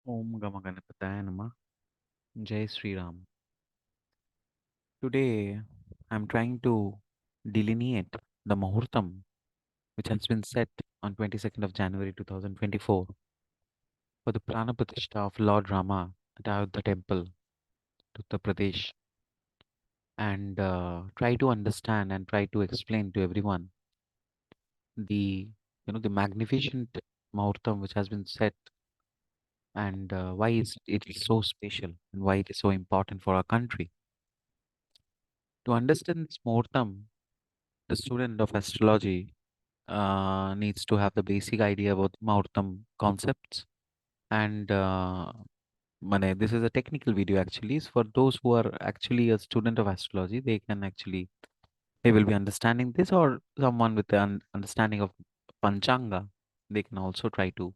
Om Gama Ganapataya Nama. Jai Shree Ram. Today, I'm trying to delineate the Mahurtam which has been set on 22nd of January 2024 for the Prana Pratishtha of Lord Rama at Ayodhya Temple, Uttar Pradesh, and try to understand and try to explain to everyone the the magnificent Mahurtam which has been set and why it is so special and why it is so important for our country. To understand this Mahurtam, the student of astrology needs to have the basic idea about Mahurtam concepts. And this is a technical video actually. For those who are actually a student of astrology, they will be understanding this, or someone with an understanding of Panchanga, they can also try to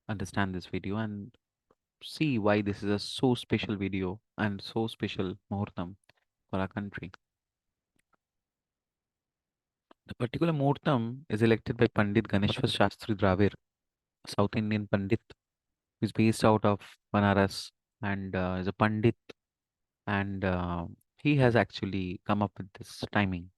understand this video and see why this is a so special video and so special Muhurtam for our country. The particular Muhurtam is elected by Pandit Ganeshwar Shastri Dravid, South Indian Pandit, who is based out of Banaras and is a Pandit, and he has actually come up with this timing.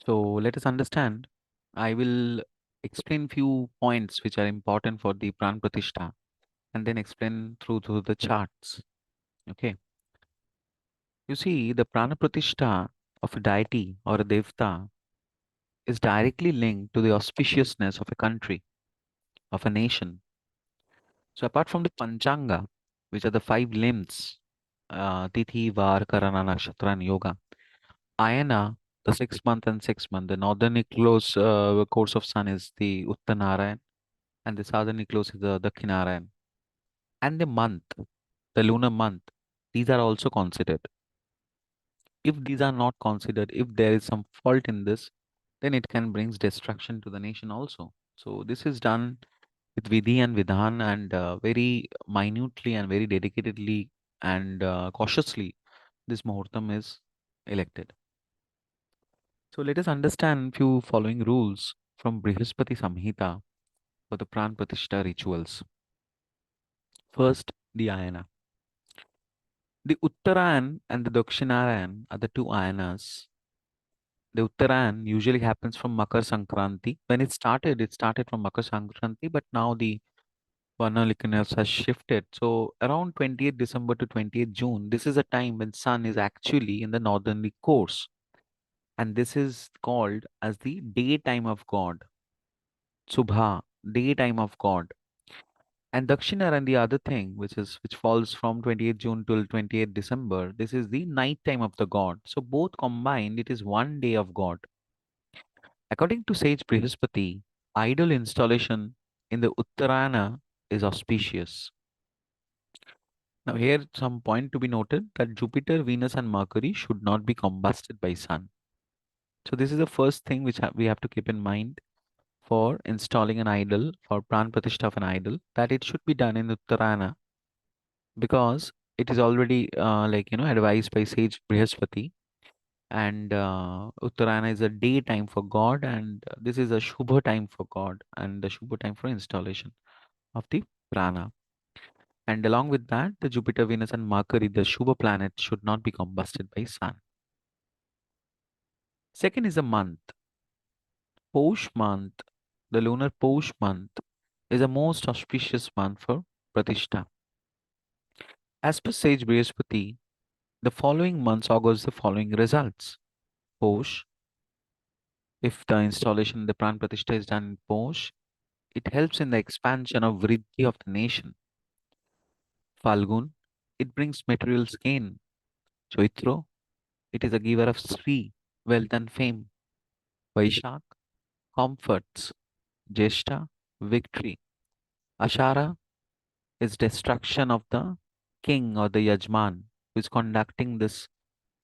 So let us understand. I will explain few points which are important for the Pran Pratishtha and then explain through the charts. Okay. You see, the Prana Pratishtha of a deity or a devta is directly linked to the auspiciousness of a country, of a nation. So apart from the Panchanga, which are the five limbs, Tithi, Var, Karana, Nakshatra, and Yoga, Ayana, the 6 month and 6 month, the northern eclipse course of sun is the Uttanarayan, and the southern eclipse is the Dakhinarayan. And the month, the lunar month, these are also considered. If these are not considered, if there is some fault in this, then it can brings destruction to the nation also. So this is done with Vidhi and Vidhan and very minutely and very dedicatedly and cautiously this Muhurtam is elected. So let us understand few following rules from Brihaspati Samhita for the Pran Pratishtha rituals. First, the Ayana. The Uttarayan and the Dakshinaran are the two Ayanas. The Uttarayan usually happens from Makar Sankranti. When it started from Makar Sankranti, but now the Varnalikiness has shifted. So around 28th December to 28th June, this is a time when sun is actually in the northerly course. And this is called as the daytime of God. Subha, daytime of God. And Dakshina and the other thing, which falls from 28th June till 28th December, this is the night time of the god. So both combined, it is one day of God. According to sage Brihaspati, idol installation in the Uttarayana is auspicious. Now here some point to be noted that Jupiter, Venus and Mercury should not be combusted by sun. So this is the first thing which we have to keep in mind for installing an idol, for Pran Pratishtha of an idol, that it should be done in Uttarayana because it is already advised by sage Brihaspati, and Uttarayana is a daytime for God, and this is a Shubha time for God and the Shubha time for installation of the Prana. And along with that, the Jupiter, Venus, and Mercury, the Shubha planet, should not be combusted by sun. Second is a month. Posh month, the lunar Posh month, is the most auspicious month for Pratishtha. As per sage Brihaspati, the following months augurs the following results. Posh, if the installation, the Pran Pratishtha is done in Posh, it helps in the expansion of Vriddhi of the nation. Falgun, it brings material gain. Chaitro, it is a giver of Sri, wealth and fame. Vaishak, comforts. Jeshta, victory. Ashara is destruction of the king or the Yajman who is conducting this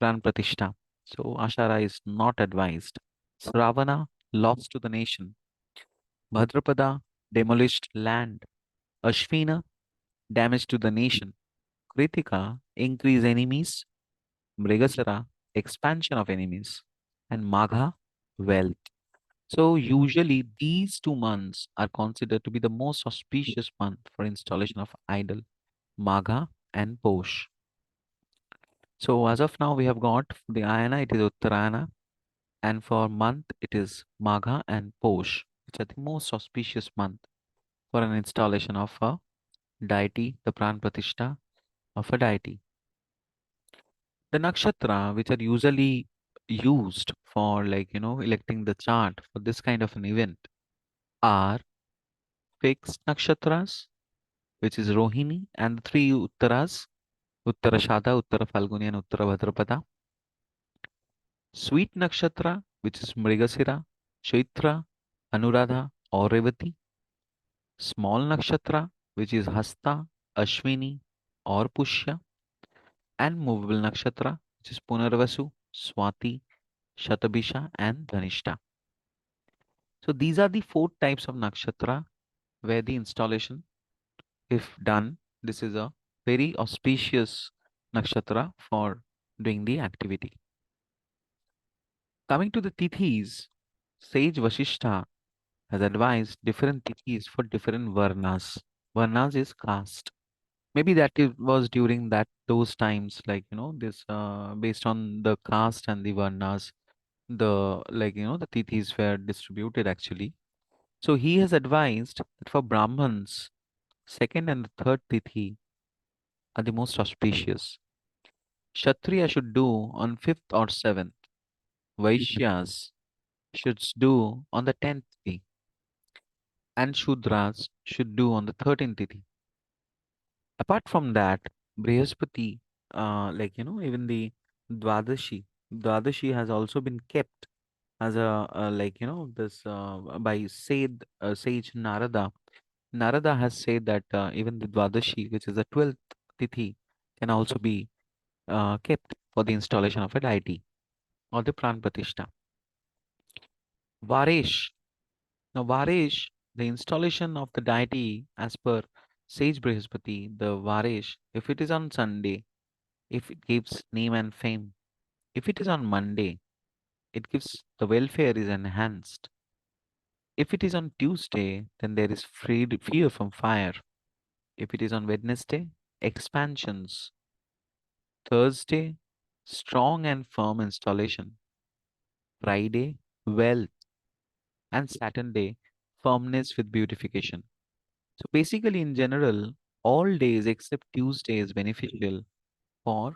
Pran Pratishtha. So Ashara is not advised. Sravana, loss to the nation. Bhadrapada, demolished land. Ashvina, damage to the nation. Kritika, increase enemies. Mrigasara, expansion of enemies. And Magha, wealth. So usually these 2 months are considered to be the most auspicious month for installation of idol, Magha and Posh. So as of now, we have got for the Ayana, it is Uttarayana, and for month, it is Magha and Posh, which are the most auspicious month for an installation of a deity, the Pran Pratishtha of a deity. The nakshatra, which are usually used for electing the chart for this kind of an event, are fixed nakshatras, which is Rohini, and the three Uttaras, Uttarashada, Uttara Falguni, and Uttara Bhadrapada. Sweet nakshatra, which is Mrigasira, Chaitra, Anuradha, or Revati. Small nakshatra, which is Hasta, Ashwini, or Pushya. And movable nakshatra, which is Punarvasu, Swati, Shatabisha, and Dhanishta. So these are the four types of nakshatra where the installation, if done, this is a very auspicious nakshatra for doing the activity. Coming to the tithis, sage Vasishtha has advised different tithis for different varnas. Varnas is caste. Maybe that it was during that those times, this based on the caste and the varnas, the tithis were distributed actually. So he has advised that for Brahmins, second and the third tithi are the most auspicious. Kshatriya should do on fifth or seventh. Vaishyas should do on the 10th tithi, and Shudras should do on the 13th tithi. Apart from that, Brihaspati, even the Dwadashi has also been kept as a this by sage Narada. Narada has said that even the Dwadashi, which is the 12th tithi, can also be kept for the installation of a deity or the Pran Pratishtha. Varesh. Now, Varesh, the installation of the deity as per Sage Brihaspati, the Varesh, if it is on Sunday, if it gives name and fame. If it is on Monday, it gives the welfare is enhanced. If it is on Tuesday, then there is fear from fire. If it is on Wednesday, expansions. Thursday, strong and firm installation. Friday, wealth. And Saturday, firmness with beautification. So basically, in general, all days except Tuesday is beneficial for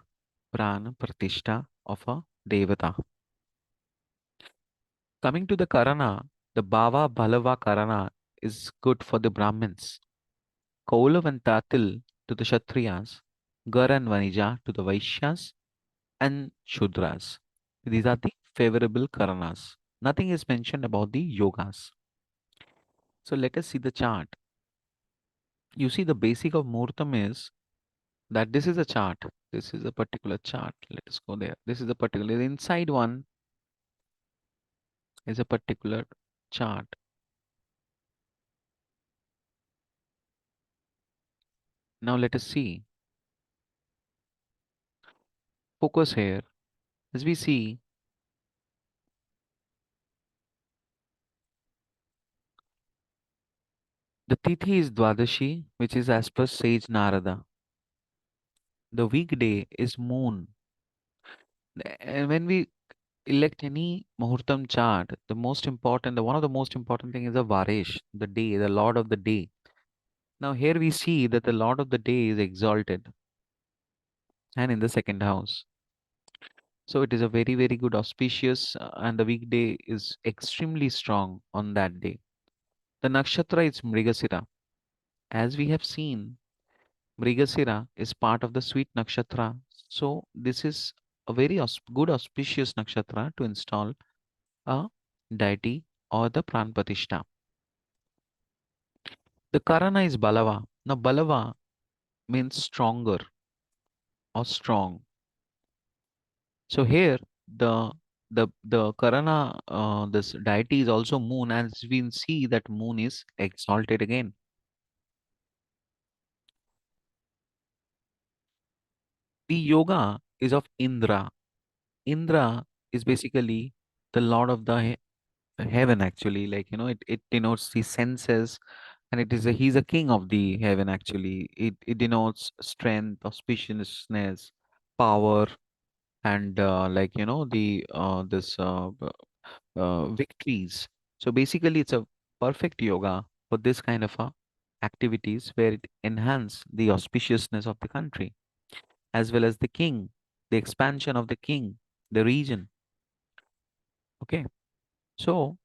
Prana Pratishtha of a Devata. Coming to the Karana, the Bhava Bhalava Karana is good for the Brahmins. Kaulav and Tatil to the Kshatriyas, Gar and Vanija to the Vaishyas and Shudras. These are the favorable Karanas. Nothing is mentioned about the Yogas. So let us see the chart. You see, the basic of Muhurtam is that this is a chart. This is a particular chart. Let us go there. This is a particular, inside one is a particular chart. Now let us see. Focus here. As we see, the Tithi is Dwadashi, which is as per Sage Narada. The weekday is Moon. And when we elect any Muhurtam chart, one of the most important thing is the Varesh, the day, the Lord of the day. Now here we see that the Lord of the day is exalted and in the second house. So it is a very, very good auspicious and the weekday is extremely strong on that day. The nakshatra is Mrigasira. As we have seen, Mrigasira is part of the sweet nakshatra. So this is a very good auspicious nakshatra to install a deity or the Pran Pratishtha. The Karana is Balava. Now Balava means stronger or strong. So here the Karana this deity is also moon, as we can see that moon is exalted again. The yoga is of Indra. Indra is basically the lord of the heaven actually, like it denotes the senses, and he's a king of the heaven actually. It denotes strength, auspiciousness, power, and the this victories. So basically, it's a perfect yoga for this kind of activities where it enhance the auspiciousness of the country as well as the king, the expansion of the king, the region. Okay, so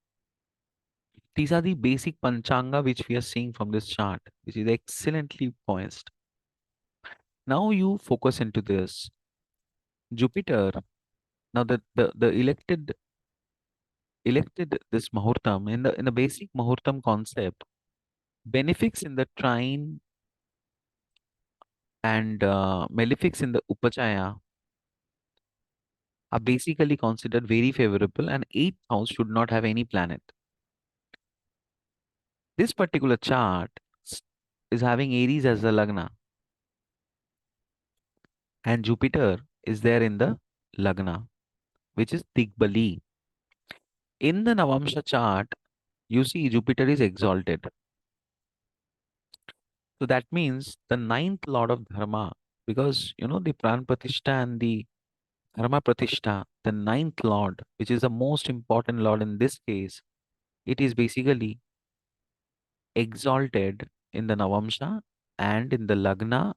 these are the basic panchanga which we are seeing from this chart, which is excellently poised. Now you focus into this Jupiter. Now the elected this Mahurtam in the basic Mahurtam concept, benefics in the trine and malefics in the Upachaya are basically considered very favorable, and eighth house should not have any planet. This particular chart is having Aries as the Lagna, and Jupiter is there in the Lagna, which is Digbali. In the Navamsha chart, you see Jupiter is exalted. So that means the ninth lord of Dharma, because the Pran Pratishtha and the Dharma Pratishtha, the ninth lord, which is the most important lord in this case, it is basically exalted in the Navamsha and in the Lagna,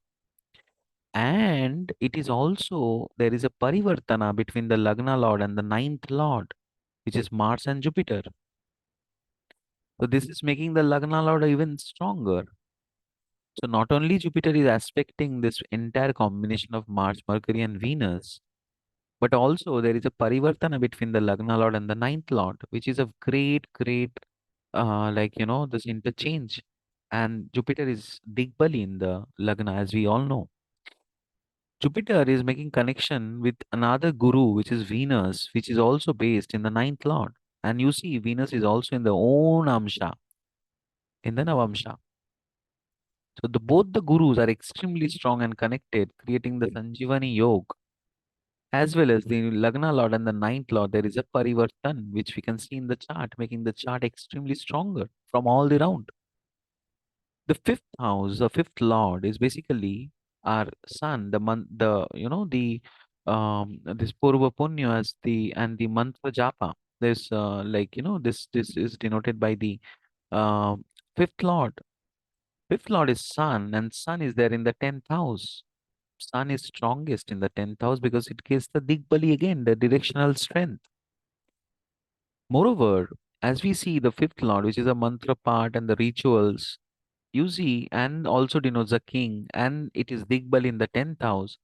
and it is also there is a parivartana between the Lagna lord and the ninth lord, which is Mars and Jupiter. So this is making the Lagna lord even stronger. So not only Jupiter is aspecting this entire combination of Mars, Mercury, and Venus, but also there is a parivartana between the Lagna lord and the ninth lord, which is a great this interchange. And Jupiter is Digbali in the Lagna, as we all know. Jupiter is making connection with another guru, which is Venus, which is also based in the ninth lord. And you see, Venus is also in the own Amsha, in the Navamsha. So both the gurus are extremely strong and connected, creating the Sanjivani Yoga. As well as the Lagna Lord and the ninth Lord, there is a Parivartan, which we can see in the chart, making the chart extremely stronger from all the round. The fifth house, the fifth Lord, is basically our sun, the month, this Purva Punya as and the mantra japa. There's this is denoted by the uh, fifth Lord. Fifth Lord is Sun, and Sun is there in the 10th house. Sun is strongest in the 10th house because it gives the Digbali again, the directional strength. Moreover, as we see the fifth Lord, which is a mantra part and the rituals, you see, and also denotes a king, and it is Digbali in the 10th house.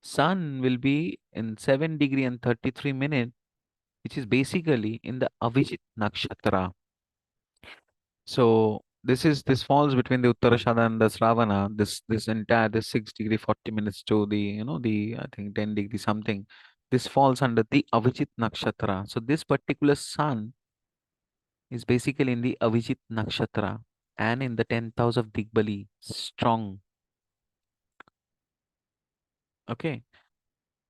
Sun will be in 7 degree and 33 minutes, which is basically in the Avijit Nakshatra. So this falls between the Uttarashada and the Sravana. This entire this 6 degree 40 minutes to the the I think 10 degree something. This falls under the Avijit Nakshatra. So this particular sun is basically in the Avijit Nakshatra and in the 10th house of Digbali. Strong. Okay.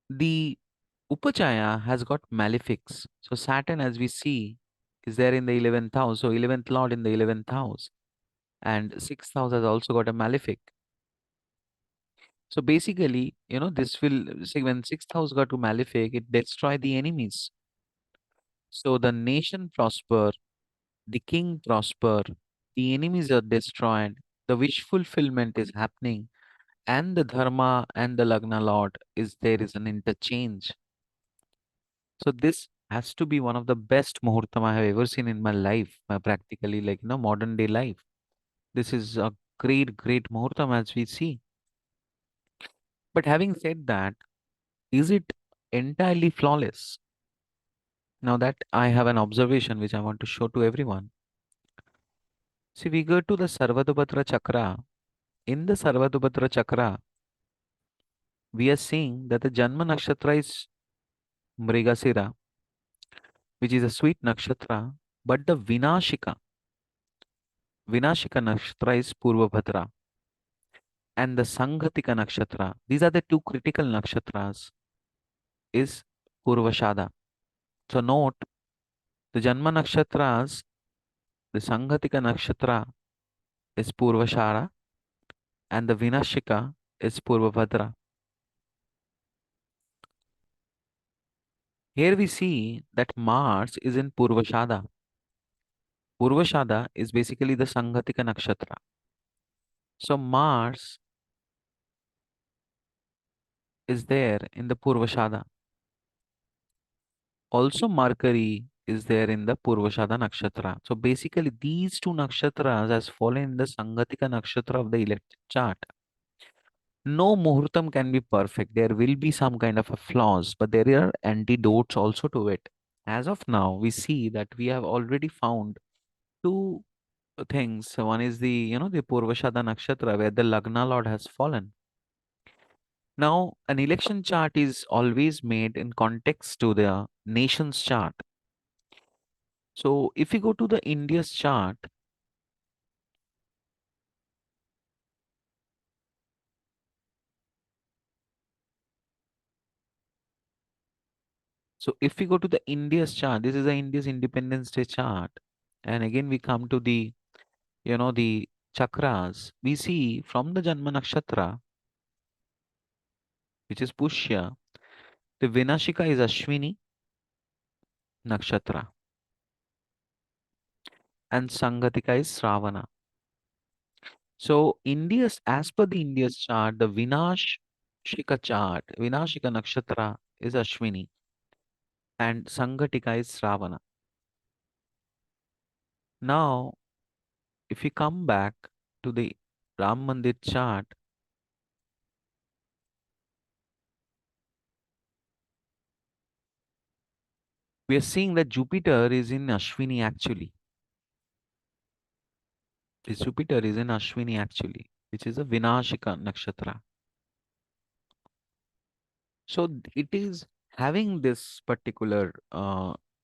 The Upachaya has got malefics. So Saturn, as we see, is there in the 11th house. So 11th Lord in the 11th house. And 6th house has also got a malefic. So basically, this will say when sixth house got to malefic, it destroy the enemies. So the nation prosper, the king prosper, the enemies are destroyed, the wish fulfillment is happening, and the dharma and the lagna lord is there is an interchange. So this has to be one of the best muhurtam I have ever seen in my life, practically like modern day life. This is a great muhurtam as we see. But having said that, is it entirely flawless? Now that I have an observation which I want to show to everyone. See, we go to the Sarvadubhadra Chakra. In the Sarvadubhadra Chakra, we are seeing that the Janma Nakshatra is Mrigasira, which is a sweet nakshatra, but the Vinashika Nakshatra is Purvabhadra, and the Sanghatika Nakshatra, these are the two critical nakshatras, is Purvashada. So note The Janma Nakshatras, the Sanghatika Nakshatra is Purvashara and the Vinashika is Purvabhadra. Here we see that Mars is in Purvashada. Purvashada is basically the Sanghatika Nakshatra. So Mars is there in the Purvashada. Also Mercury is there in the Purvashada Nakshatra. So basically these two nakshatras has fallen in the Sanghatika Nakshatra of the electric chart. No Muhurtam can be perfect. There will be some kind of a flaws, but there are antidotes also to it. As of now, we see that we have already found two things. So one is the Purvashada Nakshatra where the Lagna Lord has fallen. Now, an election chart is always made in context to the nation's chart. So if we go to the India's chart, so if we go to the India's chart, this is the India's Independence Day chart. And again, we come to the chakras. We see from the Janma Nakshatra, which is Pushya, the Vinashika is Ashwini Nakshatra and Sangatika is Sravana. So as per the India's chart, the Vinashika Nakshatra is Ashwini and Sangatika is Sravana. Now, if we come back to the Ram Mandir chart, we are seeing that Jupiter is in Ashwini actually. This Jupiter is in Ashwini actually, which is a Vinashika Nakshatra. So it is having this particular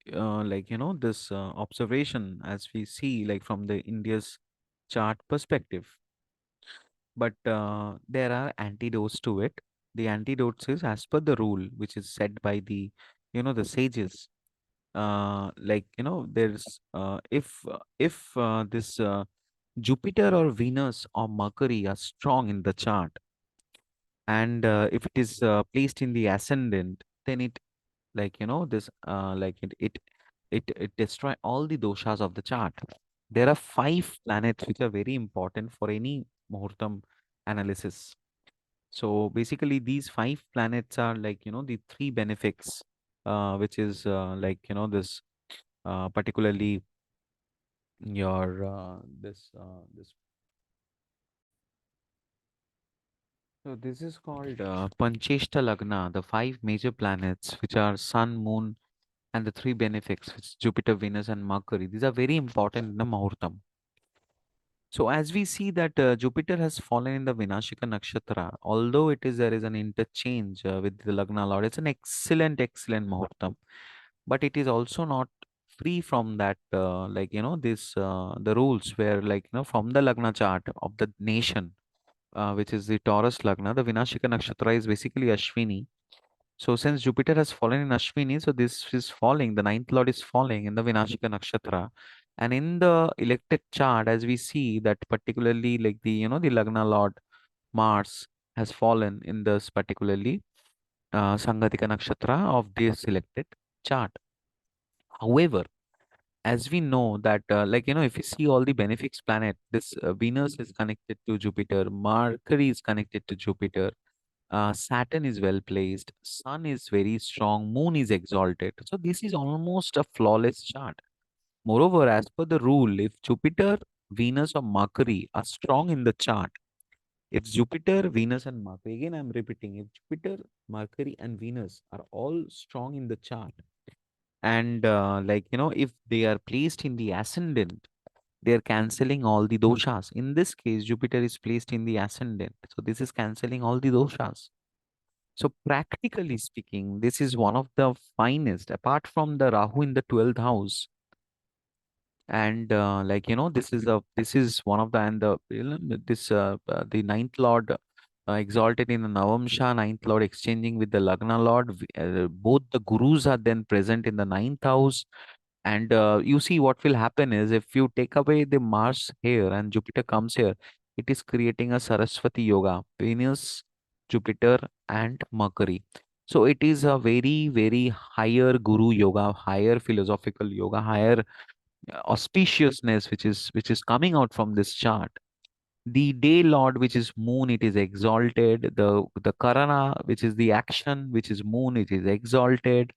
this observation as we see like from the India's chart perspective. But there are antidotes to it. The antidotes is as per the rule which is set by the sages. There's if this Jupiter or Venus or Mercury are strong in the chart, and if it is placed in the ascendant, then it like you know this like it destroy all the doshas of the chart. There are five planets which are very important for any muhurtam analysis. So basically these five planets are the three benefics, which is this particularly your this so this is called Pancheshta Lagna, the five major planets which are Sun, Moon, and the three benefics, which is Jupiter, Venus, and Mercury. These are very important in the Muhurtam. So as we see that Jupiter has fallen in the Vinashika Nakshatra, although there is an interchange with the Lagna Lord, it's an excellent Muhurtam, but it is also not free from that this the rules where from the Lagna chart of the nation, which is the Taurus Lagna, the Vinashika Nakshatra is basically Ashwini. So since Jupiter has fallen in Ashwini, so this is falling, the ninth lord is falling in the Vinashika Nakshatra. And in the elected chart, as we see that particularly like the Lagna lord Mars has fallen in this particularly Sangatika Nakshatra of this selected chart. However, as we know that if you see all the benefics planet, this Venus is connected to Jupiter, Mercury is connected to Jupiter, Saturn is well placed, Sun is very strong, Moon is exalted. So this is almost a flawless chart. Moreover, as per the rule, if Jupiter, Venus, or Mercury are strong in the chart, if Jupiter, Venus, and Mercury, again I'm repeating, if Jupiter, Mercury, and Venus are all strong in the chart, and if they are placed in the ascendant, they are cancelling all the doshas. In this case, Jupiter is placed in the ascendant, so this is cancelling all the doshas. So practically speaking, this is one of the finest, apart from the Rahu in the 12th house. And this is one of the and the this the ninth lord exalted in the Navamsha, ninth lord exchanging with the Lagna lord. Both the gurus are then present in the ninth house. And you see, what will happen is if you take away the Mars here and Jupiter comes here, it is creating a Saraswati yoga, Venus, Jupiter, and Mercury. So it is a very, very higher guru yoga, higher philosophical yoga, higher auspiciousness, which is coming out from this chart. The day lord, which is moon, it is exalted. The Karana, which is the action, which is moon, it is exalted.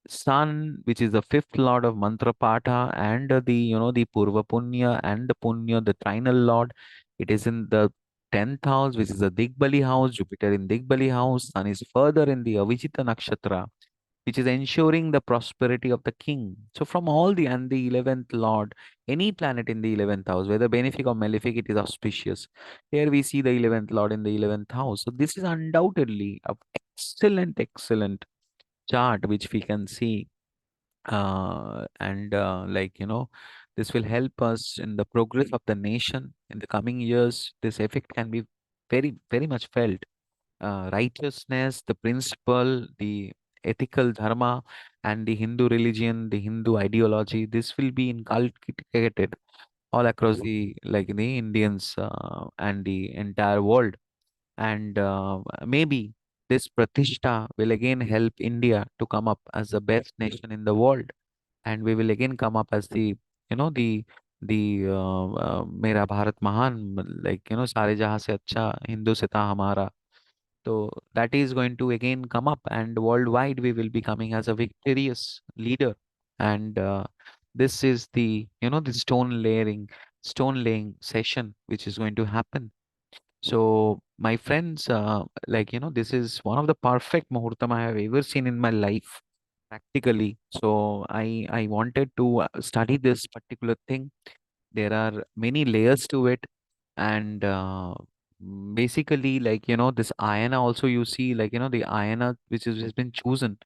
Sun, which is the fifth lord of mantra patha, and the the Purva Punya and the Punya, the trinal lord. It is in the 10th house, which is the Digbali house. Jupiter in Digbali house. Sun is further in the Avijita nakshatra, which is ensuring the prosperity of the king. So from all the and the 11th lord, any planet in the 11th house, whether benefic or malefic, it is auspicious. Here we see the 11th lord in the 11th house. So this is undoubtedly a excellent, excellent chart which we can see. And this will help us in the progress of the nation in the coming years. This effect can be very, very much felt. Righteousness, the principle, the ethical dharma, and the Hindu religion, the Hindu ideology, this will be inculcated all across the Indians and the entire world. And maybe this Pratishtha will again help India to come up as the best nation in the world, and we will again come up as the मेरा भारत महान, सारे जहां से अच्छा हिंदू से था हमारा. So that is going to again come up, and worldwide we will be coming as a victorious leader. And this is the the stone laying session which is going to happen. So my friends, this is one of the perfect muhurtam I have ever seen in my life, practically. So I wanted to study this particular thing. There are many layers to it, and basically, this ayana also, you see, the ayana which has been chosen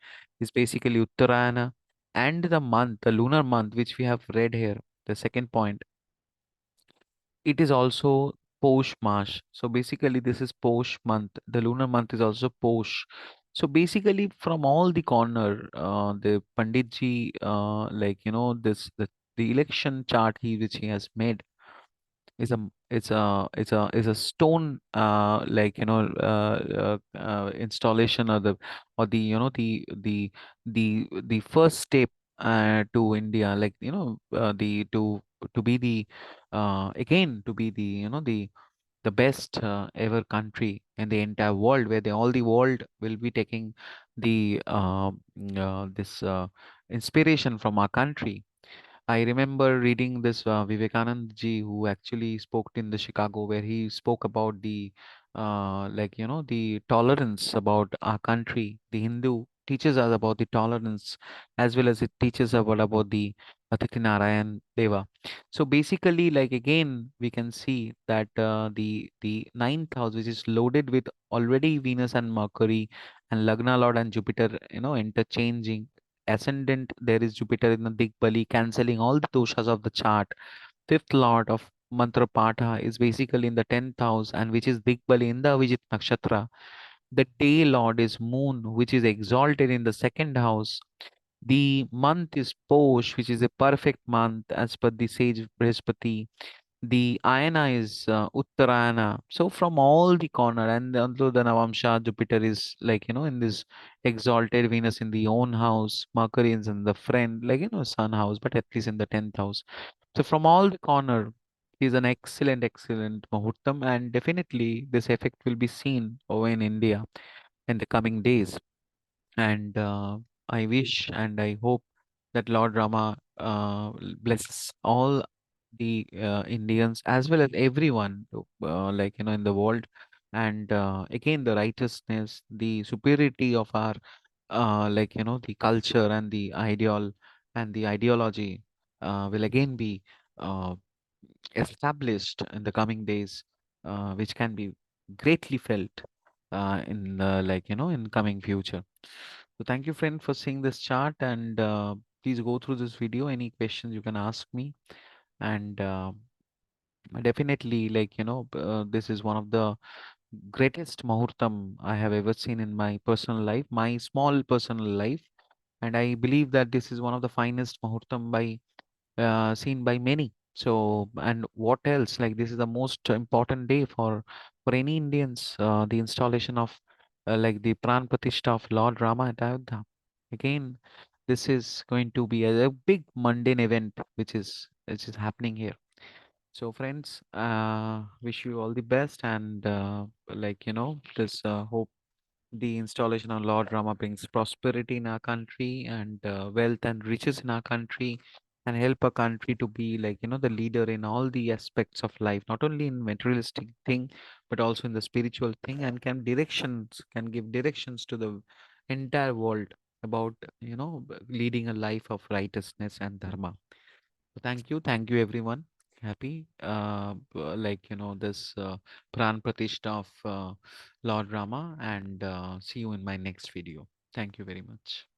is basically Uttarayana, and the month, the lunar month, which we have read here. The second point, it is also Posh March. So basically, this is Posh month. The lunar month is also Posh. So basically, from all the corner, the Panditji, the election chart which he has made is a stone installation, or the the first step to India, the to be the again to be the the best ever country in the entire world, where all the world will be taking the this inspiration from our country. I remember reading this Vivekanand ji, who actually spoke in the Chicago, where he spoke about the the tolerance about our country. The Hindu teaches us about the tolerance, as well as it teaches about the Atiti Narayan Deva. So basically, again, we can see that the ninth house, which is loaded with already Venus and Mercury and Lagna Lord and Jupiter, interchanging ascendant, there is Jupiter in the Digbali, cancelling all the doshas of the chart. Fifth lord of mantra patha is basically in the 10th house, and which is Digbali in the Avijit nakshatra. The day lord is moon, which is exalted in the second house. The month is Posh, which is a perfect month as per the sage Brihaspati. The ayana is Uttarayana. So from all the corner, and although the Navamsha Jupiter is in this exalted, Venus in the own house, Mercury is in the friend, sun house, but at least in the 10th house. So from all the corner is an excellent, excellent Mahurtam, and definitely this effect will be seen over in India in the coming days. And I wish and I hope that Lord Rama blesses all the Indians, as well as everyone, in the world. And again, the righteousness, the superiority of our the culture and the ideal and the ideology will again be uh, established in the coming days, which can be greatly felt in in coming future. So thank you, friend, for seeing this chart, and please go through this video. Any questions you can ask me, and definitely, this is one of the greatest muhurtam I have ever seen in my personal life, my small personal life. And I believe that this is one of the finest Mahurtam by seen by many. So, and what else? Like this is the most important day for any Indians. The installation of like the Pran Pratishtha of Lord Rama at Ayodhya. Again, this is going to be a big mundane event which is happening here. So, friends, wish you all the best, and this hope the installation of Lord Rama brings prosperity in our country and wealth and riches in our country, and help our country to be the leader in all the aspects of life, not only in materialistic thing, but also in the spiritual thing, and can give directions to the entire world about leading a life of righteousness and dharma. So thank you everyone. Happy this Pran Pratishtha of Lord Rama, and see you in my next video. Thank you very much.